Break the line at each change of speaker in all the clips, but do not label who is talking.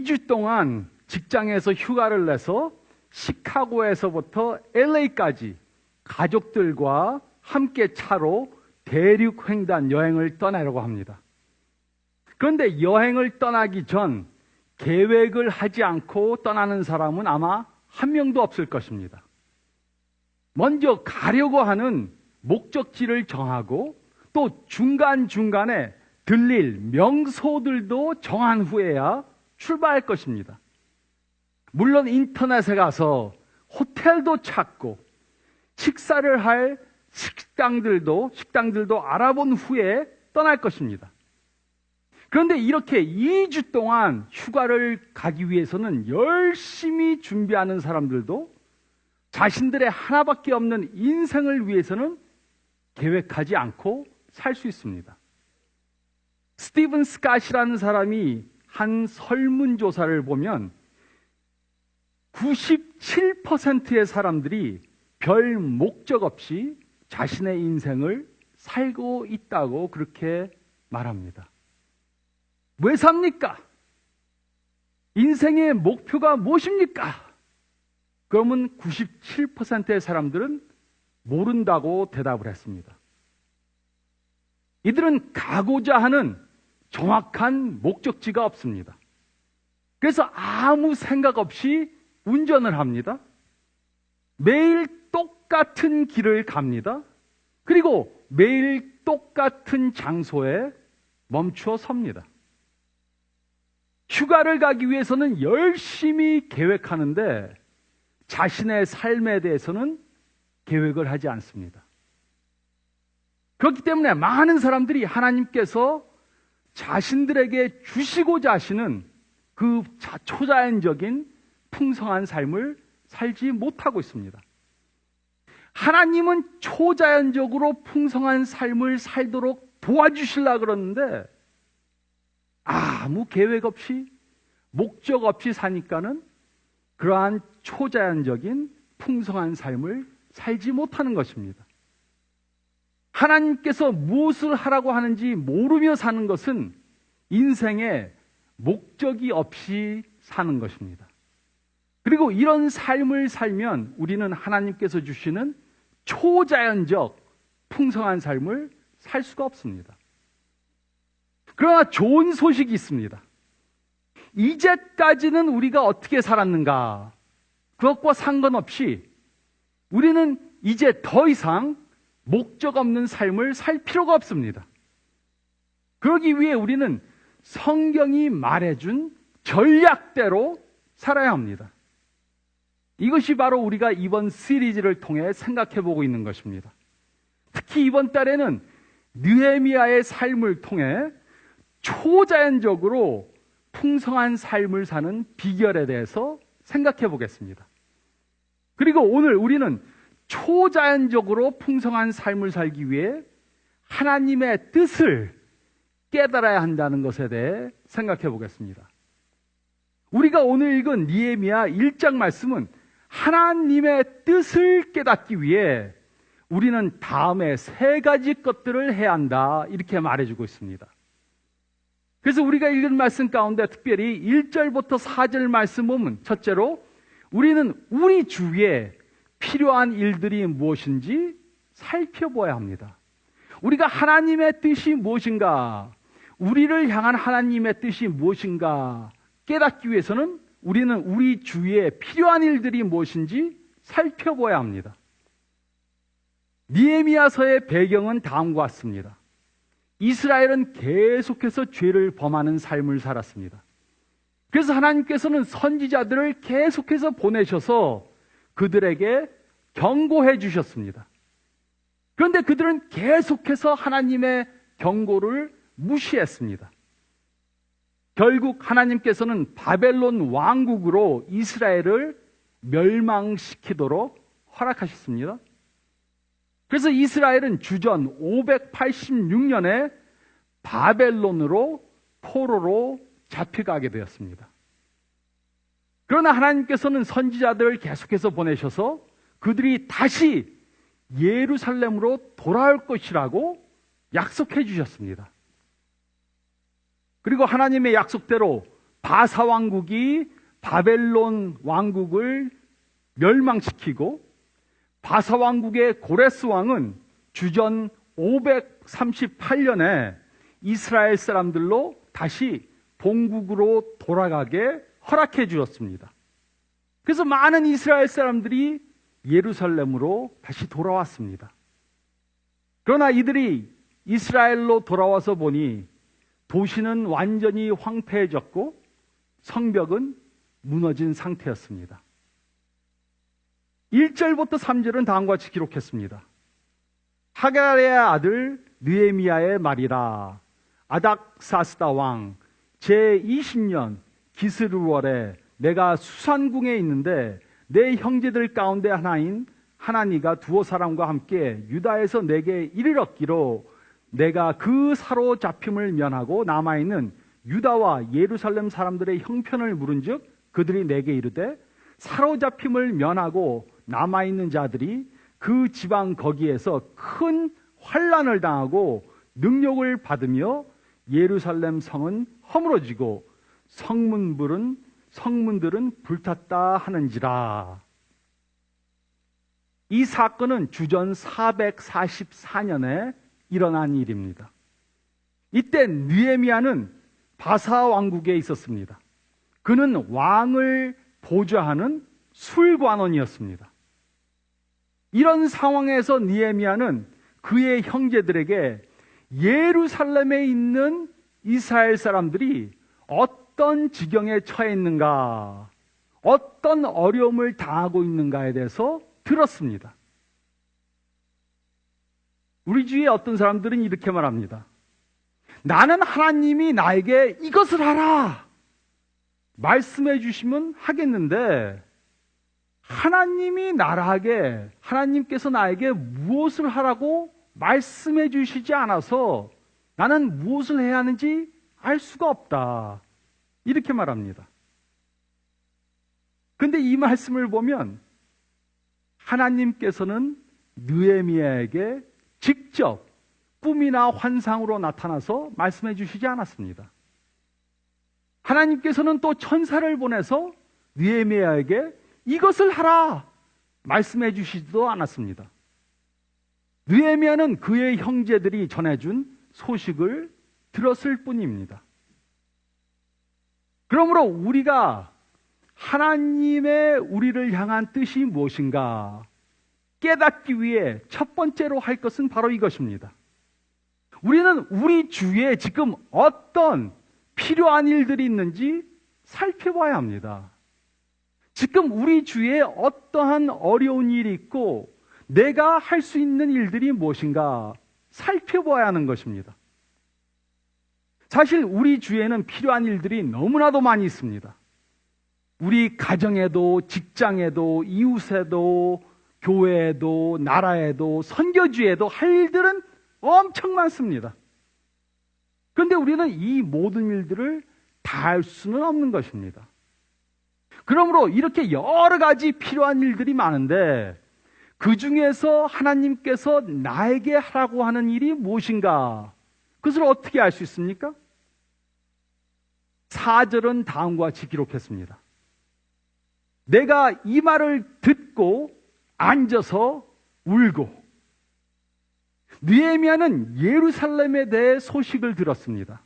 2주 동안 직장에서 휴가를 내서 시카고에서부터 LA까지 가족들과 함께 차로 대륙 횡단 여행을 떠나려고 합니다. 그런데 여행을 떠나기 전 계획을 하지 않고 떠나는 사람은 아마 한 명도 없을 것입니다. 먼저 가려고 하는 목적지를 정하고 또 중간중간에 들릴 명소들도 정한 후에야 출발할 것입니다. 물론 인터넷에 가서 호텔도 찾고 식사를 할 식당들도 알아본 후에 떠날 것입니다. 그런데 이렇게 2주 동안 휴가를 가기 위해서는 열심히 준비하는 사람들도 자신들의 하나밖에 없는 인생을 위해서는 계획하지 않고 살 수 있습니다. 스티븐 스캇이라는 사람이 한 설문조사를 보면 97%의 사람들이 별 목적 없이 자신의 인생을 살고 있다고 그렇게 말합니다. 왜 삽니까? 인생의 목표가 무엇입니까? 그러면 97%의 사람들은 모른다고 대답을 했습니다. 이들은 가고자 하는 정확한 목적지가 없습니다. 그래서 아무 생각 없이 운전을 합니다. 매일 똑같은 길을 갑니다. 그리고 매일 똑같은 장소에 멈추어 섭니다. 휴가를 가기 위해서는 열심히 계획하는데 자신의 삶에 대해서는 계획을 하지 않습니다. 그렇기 때문에 많은 사람들이 하나님께서 자신들에게 주시고자 하시는 그 초자연적인 풍성한 삶을 살지 못하고 있습니다. 하나님은 초자연적으로 풍성한 삶을 살도록 도와주시려고 그러는데 아무 계획 없이 목적 없이 사니까는 그러한 초자연적인 풍성한 삶을 살지 못하는 것입니다. 하나님께서 무엇을 하라고 하는지 모르며 사는 것은 인생에 목적이 없이 사는 것입니다. 그리고 이런 삶을 살면 우리는 하나님께서 주시는 초자연적 풍성한 삶을 살 수가 없습니다. 그러나 좋은 소식이 있습니다. 이제까지는 우리가 어떻게 살았는가? 그것과 상관없이 우리는 이제 더 이상 목적 없는 삶을 살 필요가 없습니다. 그러기 위해 우리는 성경이 말해준 전략대로 살아야 합니다. 이것이 바로 우리가 이번 시리즈를 통해 생각해 보고 있는 것입니다. 특히 이번 달에는 느헤미야의 삶을 통해 초자연적으로 풍성한 삶을 사는 비결에 대해서 생각해 보겠습니다. 그리고 오늘 우리는 초자연적으로 풍성한 삶을 살기 위해 하나님의 뜻을 깨달아야 한다는 것에 대해 생각해 보겠습니다. 우리가 오늘 읽은 느헤미야 1장 말씀은 하나님의 뜻을 깨닫기 위해 우리는 다음에 3가지 것들을 해야 한다 이렇게 말해주고 있습니다. 그래서 우리가 읽은 말씀 가운데 특별히 1절부터 4절 말씀 보면 첫째로 우리는 우리 주위에 필요한 일들이 무엇인지 살펴봐야 합니다. 우리가 하나님의 뜻이 무엇인가, 우리를 향한 하나님의 뜻이 무엇인가 깨닫기 위해서는 우리는 우리 주위에 필요한 일들이 무엇인지 살펴봐야 합니다. 느헤미야서의 배경은 다음과 같습니다. 이스라엘은 계속해서 죄를 범하는 삶을 살았습니다. 그래서 하나님께서는 선지자들을 계속해서 보내셔서 그들에게 경고해 주셨습니다. 그런데 그들은 계속해서 하나님의 경고를 무시했습니다. 결국 하나님께서는 바벨론 왕국으로 이스라엘을 멸망시키도록 허락하셨습니다. 그래서 이스라엘은 주전 586년에 바벨론으로 포로로 잡혀가게 되었습니다. 그러나 하나님께서는 선지자들을 계속해서 보내셔서 그들이 다시 예루살렘으로 돌아올 것이라고 약속해 주셨습니다. 그리고 하나님의 약속대로 바사 왕국이 바벨론 왕국을 멸망시키고 바사 왕국의 고레스 왕은 주전 538년에 이스라엘 사람들로 다시 본국으로 돌아가게 허락해 주었습니다. 그래서 많은 이스라엘 사람들이 예루살렘으로 다시 돌아왔습니다. 그러나 이들이 이스라엘로 돌아와서 보니 도시는 완전히 황폐해졌고 성벽은 무너진 상태였습니다. 1절부터 3절은 다음과 같이 기록했습니다. 하갈의 아들 느헤미야의 말이라. 아닥사스다 왕 제20년 기스루월에 내가 수산궁에 있는데 내 형제들 가운데 하나인 하나니가 두어 사람과 함께 유다에서 내게 이르렀기로 내가 그 사로잡힘을 면하고 남아있는 유다와 예루살렘 사람들의 형편을 물은즉 그들이 내게 이르되 사로잡힘을 면하고 남아있는 자들이 그 지방 거기에서 큰 환난을 당하고 능욕을 받으며 예루살렘 성은 허물어지고 성문들은 불탔다 하는지라. 이 사건은 주전 444년에 일어난 일입니다. 이때 느헤미야는 바사 왕국에 있었습니다. 그는 왕을 보좌하는 술관원이었습니다. 이런 상황에서 느헤미야는 그의 형제들에게 예루살렘에 있는 이스라엘 사람들이 어떤 지경에 처해 있는가, 어떤 어려움을 당하고 있는가에 대해서 들었습니다. 우리 주위에 어떤 사람들은 이렇게 말합니다. 나는 하나님이 나에게 이것을 하라 말씀해 주시면 하겠는데 하나님께서 나에게 무엇을 하라고 말씀해 주시지 않아서 나는 무엇을 해야 하는지 알 수가 없다. 이렇게 말합니다. 그런데 이 말씀을 보면 하나님께서는 느헤미야에게 직접 꿈이나 환상으로 나타나서 말씀해 주시지 않았습니다. 하나님께서는 또 천사를 보내서 느헤미야에게 이것을 하라 말씀해 주시지도 않았습니다. 느헤미야는 그의 형제들이 전해준 소식을 들었을 뿐입니다. 그러므로 우리가 하나님의 우리를 향한 뜻이 무엇인가 깨닫기 위해 첫 번째로 할 것은 바로 이것입니다. 우리는 우리 주위에 지금 어떤 필요한 일들이 있는지 살펴봐야 합니다. 지금 우리 주위에 어떠한 어려운 일이 있고 내가 할 수 있는 일들이 무엇인가 살펴봐야 하는 것입니다. 사실 우리 주위에는 필요한 일들이 너무나도 많이 있습니다. 우리 가정에도 직장에도 이웃에도 교회에도 나라에도 선교지에도 할 일들은 엄청 많습니다. 그런데 우리는 이 모든 일들을 다 할 수는 없는 것입니다. 그러므로 이렇게 여러 가지 필요한 일들이 많은데 그 중에서 하나님께서 나에게 하라고 하는 일이 무엇인가? 그것을 어떻게 알 수 있습니까? 4절은 다음과 같이 기록했습니다. 내가 이 말을 듣고 앉아서 울고. 느헤미야는 예루살렘에 대해 소식을 들었습니다.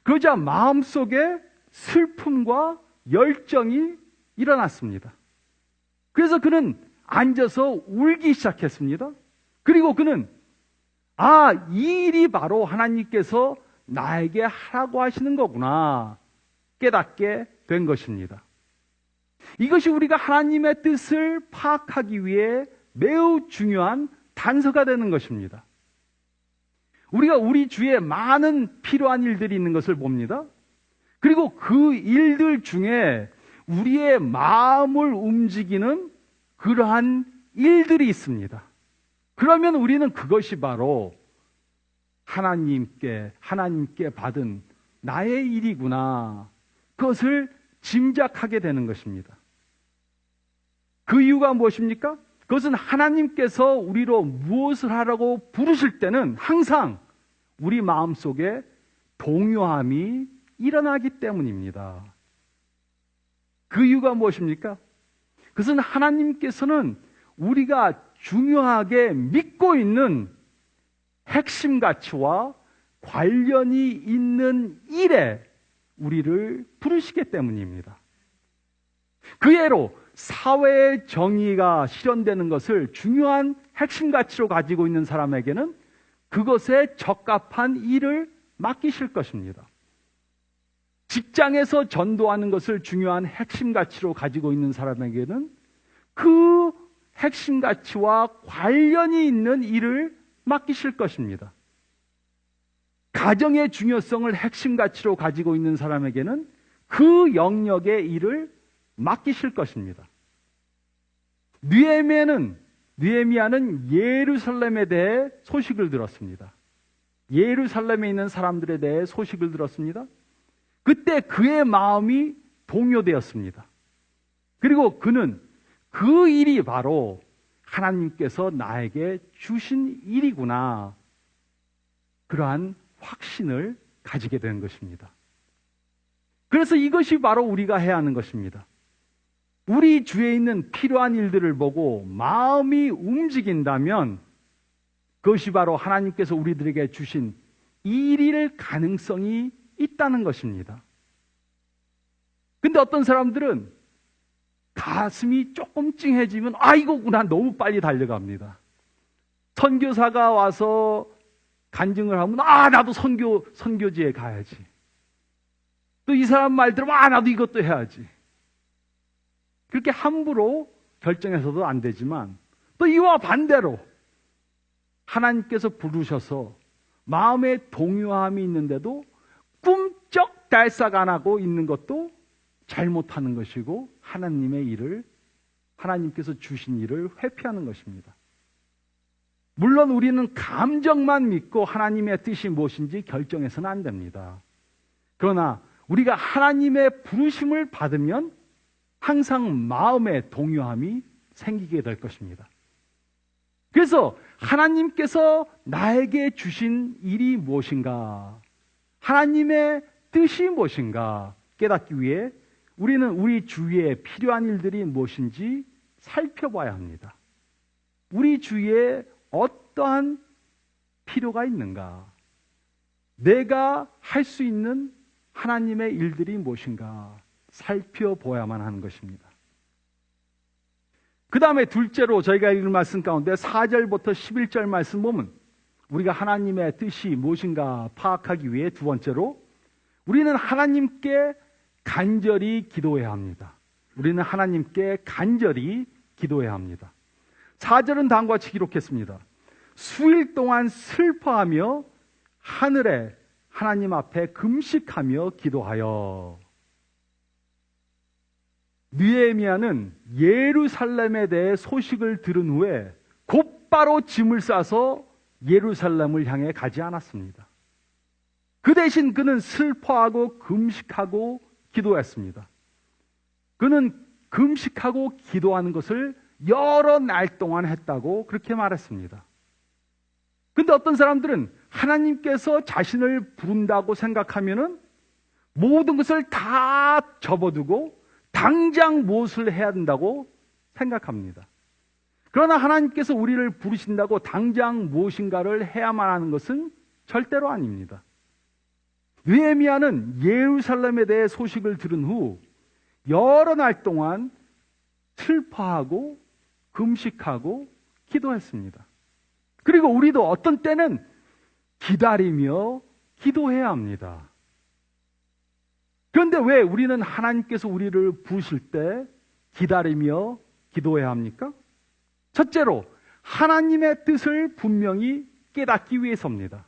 그러자 마음속에 슬픔과 열정이 일어났습니다. 그래서 그는 앉아서 울기 시작했습니다. 그리고 그는 이 일이 바로 하나님께서 나에게 하라고 하시는 거구나 깨닫게 된 것입니다. 이것이 우리가 하나님의 뜻을 파악하기 위해 매우 중요한 단서가 되는 것입니다. 우리가 우리 주위에 많은 필요한 일들이 있는 것을 봅니다. 그리고 그 일들 중에 우리의 마음을 움직이는 그러한 일들이 있습니다. 그러면 우리는 그것이 바로 하나님께 받은 나의 일이구나. 그것을 짐작하게 되는 것입니다. 그 이유가 무엇입니까? 그것은 하나님께서 우리로 무엇을 하라고 부르실 때는 항상 우리 마음속에 동요함이 일어나기 때문입니다. 그 이유가 무엇입니까? 그것은 하나님께서는 우리가 중요하게 믿고 있는 핵심 가치와 관련이 있는 일에 우리를 부르시기 때문입니다. 그 예로 사회의 정의가 실현되는 것을 중요한 핵심 가치로 가지고 있는 사람에게는 그것에 적합한 일을 맡기실 것입니다. 직장에서 전도하는 것을 중요한 핵심 가치로 가지고 있는 사람에게는 그 핵심 가치와 관련이 있는 일을 맡기실 것입니다. 가정의 중요성을 핵심 가치로 가지고 있는 사람에게는 그 영역의 일을 맡기실 것입니다. 느헤미야는 예루살렘에 대해 소식을 들었습니다. 예루살렘에 있는 사람들에 대해 소식을 들었습니다. 그때 그의 마음이 동요되었습니다. 그리고 그는 그 일이 바로 하나님께서 나에게 주신 일이구나, 그러한 확신을 가지게 된 것입니다. 그래서 이것이 바로 우리가 해야 하는 것입니다. 우리 주위에 있는 필요한 일들을 보고 마음이 움직인다면 그것이 바로 하나님께서 우리들에게 주신 일일 가능성이 있다는 것입니다. 근데 어떤 사람들은 가슴이 조금 찡해지면 이거구나, 너무 빨리 달려갑니다. 선교사가 와서 간증을 하면 나도 선교지에 가야지. 또 이 사람 말 들으면 나도 이것도 해야지. 그렇게 함부로 결정해서도 안 되지만 또 이와 반대로 하나님께서 부르셔서 마음에 동요함이 있는데도 꿈쩍달싹 안 하고 있는 것도 잘못하는 것이고 하나님의 일을, 하나님께서 주신 일을 회피하는 것입니다. 물론 우리는 감정만 믿고 하나님의 뜻이 무엇인지 결정해서는 안 됩니다. 그러나 우리가 하나님의 부르심을 받으면 항상 마음의 동요함이 생기게 될 것입니다. 그래서 하나님께서 나에게 주신 일이 무엇인가, 하나님의 뜻이 무엇인가 깨닫기 위해 우리는 우리 주위에 필요한 일들이 무엇인지 살펴봐야 합니다. 우리 주위에 어떠한 필요가 있는가, 내가 할 수 있는 하나님의 일들이 무엇인가 살펴보아야만 하는 것입니다. 그 다음에 둘째로 저희가 읽은 말씀 가운데 4절부터 11절 말씀 보면 우리가 하나님의 뜻이 무엇인가 파악하기 위해 두 번째로 우리는 하나님께 간절히 기도해야 합니다. 우리는 하나님께 간절히 기도해야 합니다. 4절은 다음과 같이 기록했습니다. 수일 동안 슬퍼하며 하늘에 하나님 앞에 금식하며 기도하여. 느헤미야는 예루살렘에 대해 소식을 들은 후에 곧바로 짐을 싸서 예루살렘을 향해 가지 않았습니다. 그 대신 그는 슬퍼하고 금식하고 기도했습니다. 그는 금식하고 기도하는 것을 여러 날 동안 했다고 그렇게 말했습니다. 근데 어떤 사람들은 하나님께서 자신을 부른다고 생각하면은 모든 것을 다 접어두고 당장 무엇을 해야 된다고 생각합니다. 그러나 하나님께서 우리를 부르신다고 당장 무엇인가를 해야만 하는 것은 절대로 아닙니다. 느헤미야는 예루살렘에 대해 소식을 들은 후 여러 날 동안 슬퍼하고 금식하고 기도했습니다. 그리고 우리도 어떤 때는 기다리며 기도해야 합니다. 그런데 왜 우리는 하나님께서 우리를 부르실 때 기다리며 기도해야 합니까? 첫째로 하나님의 뜻을 분명히 깨닫기 위해서입니다.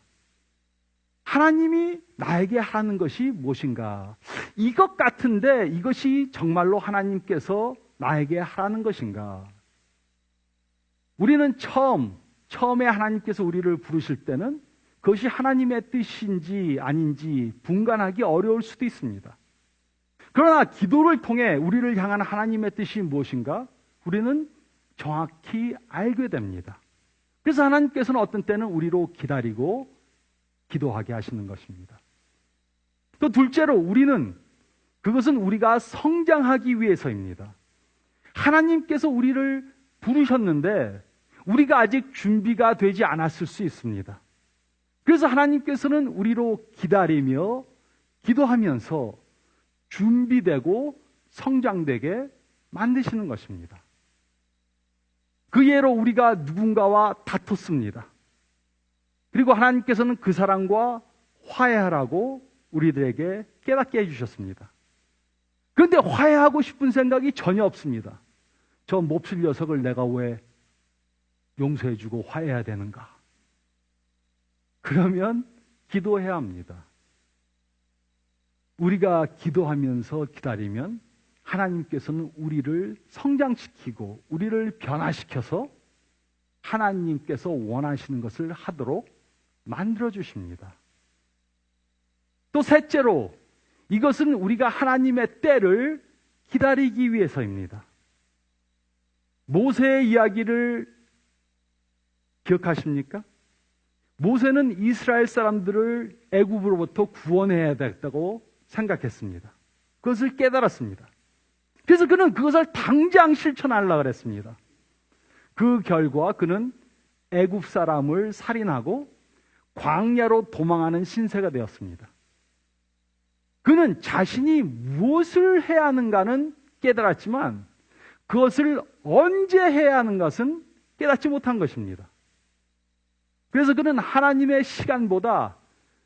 하나님이 나에게 하는 것이 무엇인가? 이것 같은데 이것이 정말로 하나님께서 나에게 하라는 것인가? 우리는 처음에 하나님께서 우리를 부르실 때는 그것이 하나님의 뜻인지 아닌지 분간하기 어려울 수도 있습니다. 그러나 기도를 통해 우리를 향한 하나님의 뜻이 무엇인가? 우리는 정확히 알게 됩니다. 그래서 하나님께서는 어떤 때는 우리로 기다리고 기도하게 하시는 것입니다. 또 둘째로 그것은 우리가 성장하기 위해서입니다. 하나님께서 우리를 부르셨는데 우리가 아직 준비가 되지 않았을 수 있습니다. 그래서 하나님께서는 우리로 기다리며 기도하면서 준비되고 성장되게 만드시는 것입니다. 그 예로 우리가 누군가와 다퉜습니다. 그리고 하나님께서는 그 사람과 화해하라고 우리들에게 깨닫게 해주셨습니다. 그런데 화해하고 싶은 생각이 전혀 없습니다. 저 몹쓸 녀석을 내가 왜 용서해주고 화해해야 되는가? 그러면 기도해야 합니다. 우리가 기도하면서 기다리면 하나님께서는 우리를 성장시키고 우리를 변화시켜서 하나님께서 원하시는 것을 하도록 만들어 주십니다. 또 셋째로 이것은 우리가 하나님의 때를 기다리기 위해서입니다. 모세의 이야기를 기억하십니까? 모세는 이스라엘 사람들을 애굽으로부터 구원해야 됐다고 생각했습니다. 그것을 깨달았습니다. 그래서 그는 그것을 당장 실천하려고 했습니다. 그 결과 그는 애굽 사람을 살인하고 광야로 도망하는 신세가 되었습니다. 그는 자신이 무엇을 해야 하는가는 깨달았지만 그것을 언제 해야 하는 것은 깨닫지 못한 것입니다. 그래서 그는 하나님의 시간보다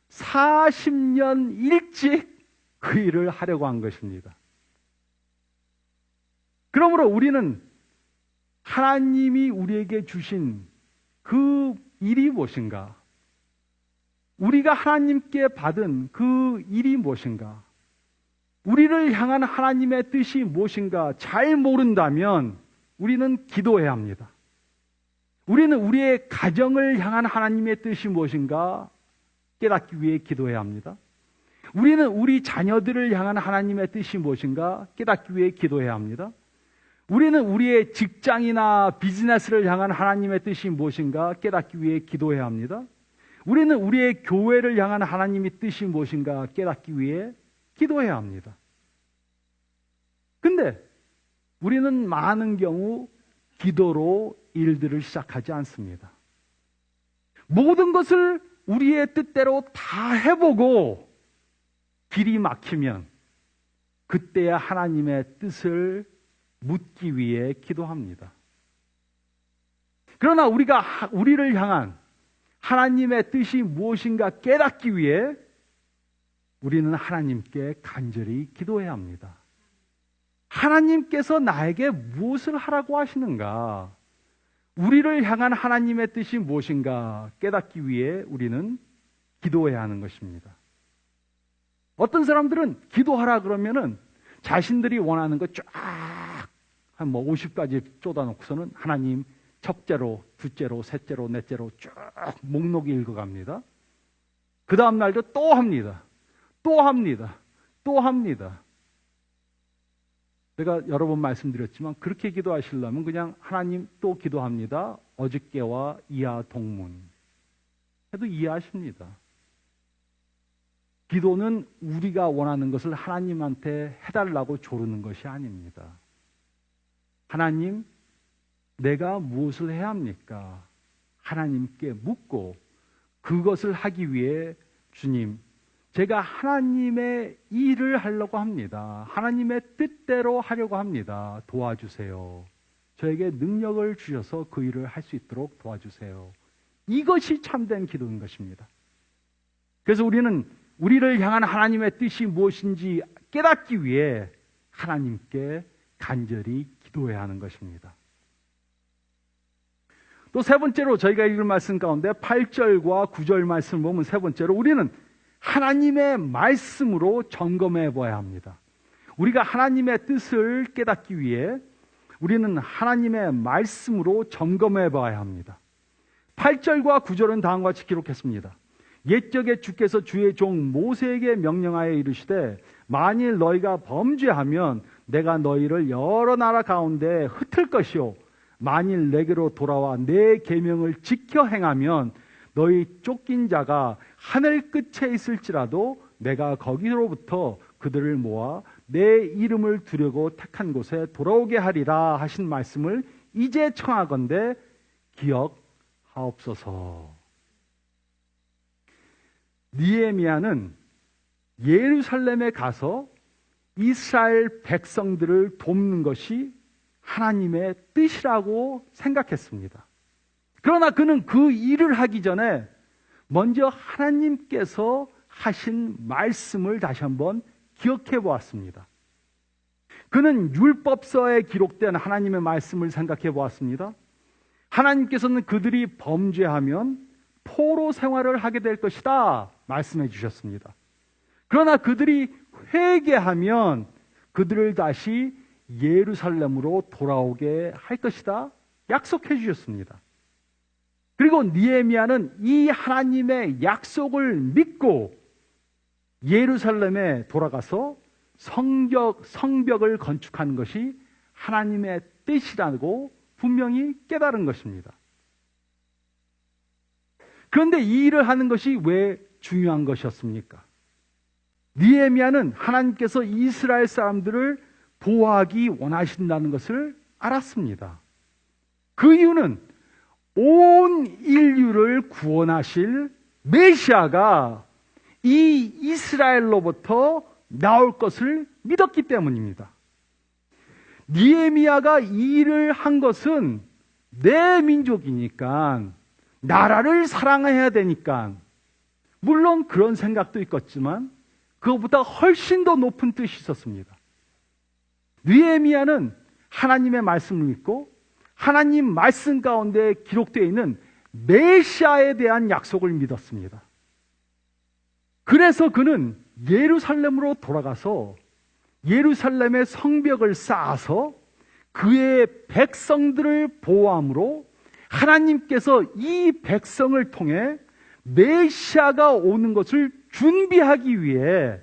40년 일찍 그 일을 하려고 한 것입니다. 그러므로 우리는 하나님이 우리에게 주신 그 일이 무엇인가? 우리가 하나님께 받은 그 일이 무엇인가? 우리를 향한 하나님의 뜻이 무엇인가 잘 모른다면 우리는 기도해야 합니다. 우리는 우리의 가정을 향한 하나님의 뜻이 무엇인가 깨닫기 위해 기도해야 합니다. 우리는 우리 자녀들을 향한 하나님의 뜻이 무엇인가 깨닫기 위해 기도해야 합니다. 우리는 우리의 직장이나 비즈니스를 향한 하나님의 뜻이 무엇인가 깨닫기 위해 기도해야 합니다. 우리는 우리의 교회를 향한 하나님의 뜻이 무엇인가 깨닫기 위해 기도해야 합니다. 근데 우리는 많은 경우 기도로 일들을 시작하지 않습니다. 모든 것을 우리의 뜻대로 다 해보고 길이 막히면 그때야 하나님의 뜻을 묻기 위해 기도합니다. 그러나 우리를 향한 하나님의 뜻이 무엇인가 깨닫기 위해 우리는 하나님께 간절히 기도해야 합니다. 하나님께서 나에게 무엇을 하라고 하시는가? 우리를 향한 하나님의 뜻이 무엇인가 깨닫기 위해 우리는 기도해야 하는 것입니다. 어떤 사람들은 기도하라 그러면은 자신들이 원하는 거 쫙 한 50가지 쏟아놓고서는 하나님 첫째로, 둘째로, 셋째로, 넷째로 쭉 목록 읽어갑니다. 그 다음 날도 또 합니다. 또 합니다. 또 합니다. 제가 여러 번 말씀드렸지만 그렇게 기도하시려면 그냥 하나님 또 기도합니다. 어저께와 이하 동문 해도 이해하십니다. 기도는 우리가 원하는 것을 하나님한테 해달라고 조르는 것이 아닙니다. 하나님, 내가 무엇을 해야 합니까? 하나님께 묻고 그것을 하기 위해 주님, 제가 하나님의 일을 하려고 합니다. 하나님의 뜻대로 하려고 합니다. 도와주세요. 저에게 능력을 주셔서 그 일을 할 수 있도록 도와주세요. 이것이 참된 기도인 것입니다. 그래서 우리는 우리를 향한 하나님의 뜻이 무엇인지 깨닫기 위해 하나님께 간절히 기도해야 하는 것입니다. 또 세 번째로 저희가 읽을 말씀 가운데 8절과 9절 말씀을 보면 세 번째로 우리는 하나님의 말씀으로 점검해 봐야 합니다. 우리가 하나님의 뜻을 깨닫기 위해 우리는 하나님의 말씀으로 점검해 봐야 합니다. 8절과 9절은 다음과 같이 기록했습니다. 옛적에 주께서 주의 종 모세에게 명령하여 이르시되 만일 너희가 범죄하면 내가 너희를 여러 나라 가운데 흩을 것이요 만일 내게로 돌아와 내 계명을 지켜 행하면 너희 쫓긴 자가 하늘 끝에 있을지라도 내가 거기로부터 그들을 모아 내 이름을 두려고 택한 곳에 돌아오게 하리라 하신 말씀을 이제 청하건대 기억하옵소서. 느헤미야는 예루살렘에 가서 이스라엘 백성들을 돕는 것이 하나님의 뜻이라고 생각했습니다. 그러나 그는 그 일을 하기 전에 먼저 하나님께서 하신 말씀을 다시 한번 기억해 보았습니다. 그는 율법서에 기록된 하나님의 말씀을 생각해 보았습니다. 하나님께서는 그들이 범죄하면 포로 생활을 하게 될 것이다 말씀해 주셨습니다. 그러나 그들이 회개하면 그들을 다시 예루살렘으로 돌아오게 할 것이다 약속해 주셨습니다. 그리고 느헤미야는 이 하나님의 약속을 믿고 예루살렘에 돌아가서 성벽을 건축하는 것이 하나님의 뜻이라고 분명히 깨달은 것입니다. 그런데 이 일을 하는 것이 왜 중요한 것이었습니까? 느헤미야는 하나님께서 이스라엘 사람들을 보호하기 원하신다는 것을 알았습니다. 그 이유는 온 인류를 구원하실 메시아가 이 이스라엘로부터 나올 것을 믿었기 때문입니다. 느헤미야가 이 일을 한 것은 내 민족이니까, 나라를 사랑해야 되니까, 물론 그런 생각도 있겠지만 그것보다 훨씬 더 높은 뜻이 있었습니다. 느헤미야는 하나님의 말씀을 믿고 하나님 말씀 가운데 기록되어 있는 메시아에 대한 약속을 믿었습니다. 그래서 그는 예루살렘으로 돌아가서 예루살렘의 성벽을 쌓아서 그의 백성들을 보호함으로 하나님께서 이 백성을 통해 메시아가 오는 것을 준비하기 위해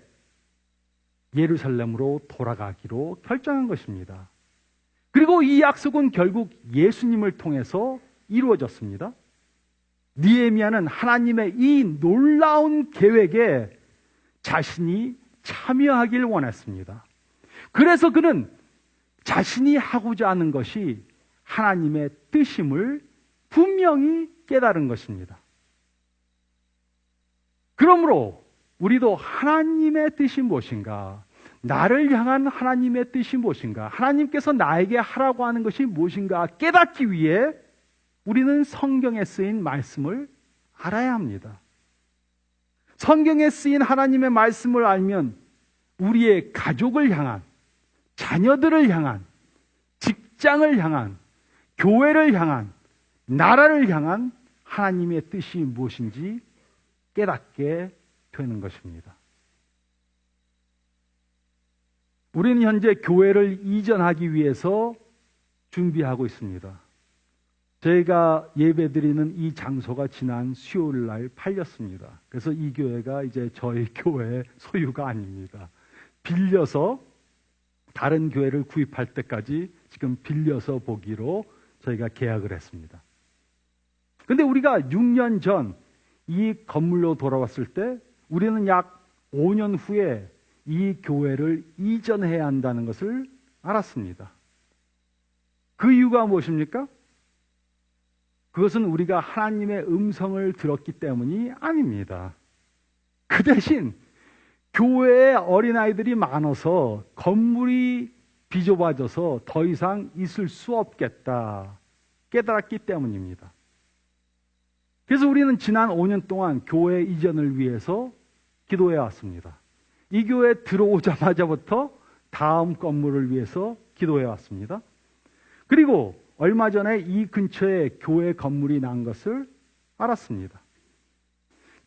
예루살렘으로 돌아가기로 결정한 것입니다. 그리고 이 약속은 결국 예수님을 통해서 이루어졌습니다. 느헤미야는 하나님의 이 놀라운 계획에 자신이 참여하길 원했습니다. 그래서 그는 자신이 하고자 하는 것이 하나님의 뜻임을 분명히 깨달은 것입니다. 그러므로 우리도 하나님의 뜻이 무엇인가, 나를 향한 하나님의 뜻이 무엇인가, 하나님께서 나에게 하라고 하는 것이 무엇인가 깨닫기 위해 우리는 성경에 쓰인 말씀을 알아야 합니다. 성경에 쓰인 하나님의 말씀을 알면 우리의 가족을 향한, 자녀들을 향한, 직장을 향한, 교회를 향한, 나라를 향한 하나님의 뜻이 무엇인지 깨닫게 되는 것입니다. 우리는 현재 교회를 이전하기 위해서 준비하고 있습니다. 저희가 예배드리는 이 장소가 지난 수요일 날 팔렸습니다. 그래서 이 교회가 이제 저희 교회의 소유가 아닙니다. 빌려서 다른 교회를 구입할 때까지 지금 빌려서 보기로 저희가 계약을 했습니다. 그런데 우리가 6년 전 이 건물로 돌아왔을 때 우리는 약 5년 후에 이 교회를 이전해야 한다는 것을 알았습니다. 그 이유가 무엇입니까? 그것은 우리가 하나님의 음성을 들었기 때문이 아닙니다. 그 대신 교회에 어린아이들이 많아서 건물이 비좁아져서 더 이상 있을 수 없겠다 깨달았기 때문입니다. 그래서 우리는 지난 5년 동안 교회 이전을 위해서 기도해 왔습니다. 이 교회에 들어오자마자부터 다음 건물을 위해서 기도해 왔습니다. 그리고 얼마 전에 이 근처에 교회 건물이 난 것을 알았습니다.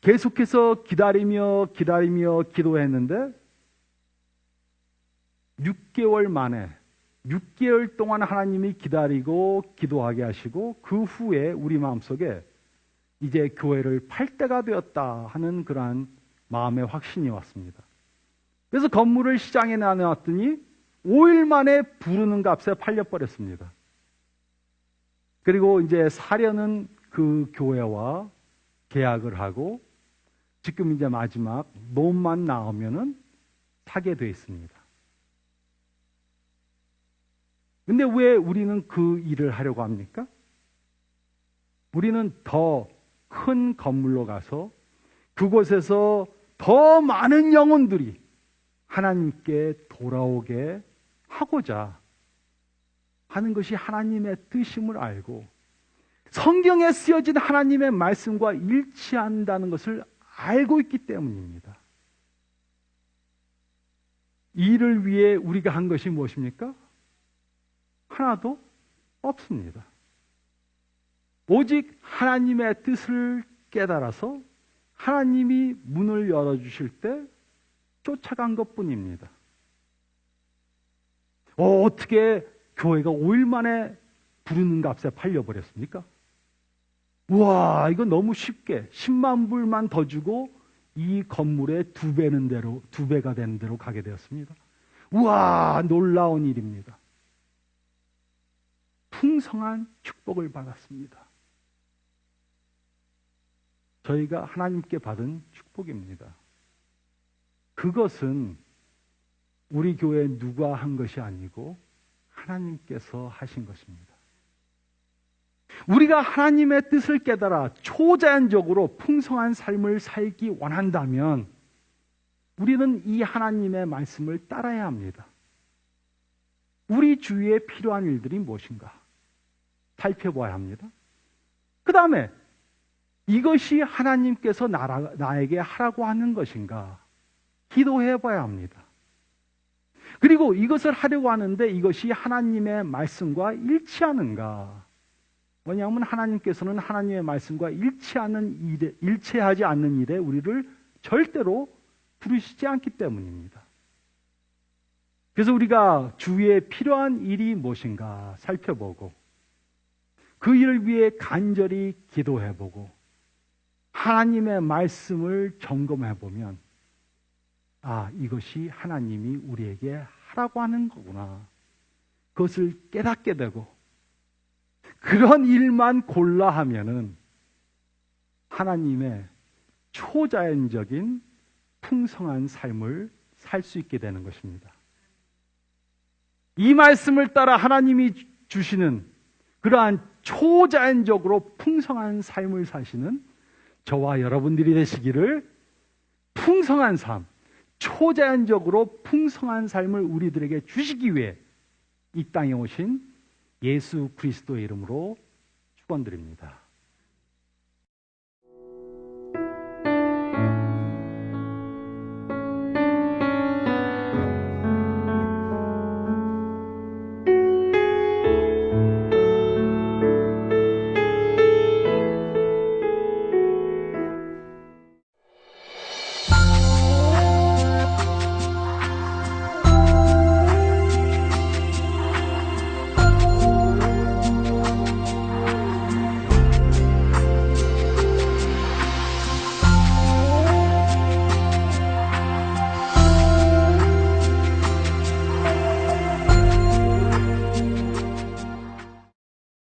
계속해서 기다리며 기도했는데 6개월 만에 6개월 동안 하나님이 기다리고 기도하게 하시고 그 후에 우리 마음속에 이제 교회를 팔 때가 되었다 하는 그러한 마음의 확신이 왔습니다. 그래서 건물을 시장에 내놨더니 5일 만에 부르는 값에 팔려버렸습니다. 그리고 이제 사려는 그 교회와 계약을 하고 지금 이제 마지막 몸만 나오면은 사게 돼 있습니다. 근데 왜 우리는 그 일을 하려고 합니까? 우리는 더 큰 건물로 가서 그곳에서 더 많은 영혼들이 하나님께 돌아오게 하고자 하는 것이 하나님의 뜻임을 알고 성경에 쓰여진 하나님의 말씀과 일치한다는 것을 알고 있기 때문입니다. 이 일을 위해 우리가 한 것이 무엇입니까? 하나도 없습니다. 오직 하나님의 뜻을 깨달아서 하나님이 문을 열어주실 때 쫓아간 것뿐입니다. 어떻게 교회가 5일 만에 부르는 값에 팔려버렸습니까? 우와, 이거 너무 쉽게 10만 불만 더 주고 이 건물에 두 배가 되는 대로 가게 되었습니다. 우와, 놀라운 일입니다. 풍성한 축복을 받았습니다. 저희가 하나님께 받은 축복입니다. 그것은 우리 교회 누가 한 것이 아니고 하나님께서 하신 것입니다. 우리가 하나님의 뜻을 깨달아 초자연적으로 풍성한 삶을 살기 원한다면 우리는 이 하나님의 말씀을 따라야 합니다. 우리 주위에 필요한 일들이 무엇인가 살펴봐야 합니다. 그 다음에 이것이 하나님께서 나에게 하라고 하는 것인가 기도해 봐야 합니다. 그리고 이것을 하려고 하는데 이것이 하나님의 말씀과 일치하는가? 왜냐하면 하나님께서는 하나님의 말씀과 일치하지 않는 일에 우리를 절대로 부르시지 않기 때문입니다. 그래서 우리가 주위에 필요한 일이 무엇인가 살펴보고 그 일을 위해 간절히 기도해보고 하나님의 말씀을 점검해보면 이것이 하나님이 우리에게 하라고 하는 거구나. 그것을 깨닫게 되고 그런 일만 골라 하면은 하나님의 초자연적인 풍성한 삶을 살 수 있게 되는 것입니다. 이 말씀을 따라 하나님이 주시는 그러한 초자연적으로 풍성한 삶을 사시는 저와 여러분들이 되시기를 풍성한 삶, 초자연적으로 풍성한 삶을 우리들에게 주시기 위해 이 땅에 오신 예수 그리스도의 이름으로 축원드립니다.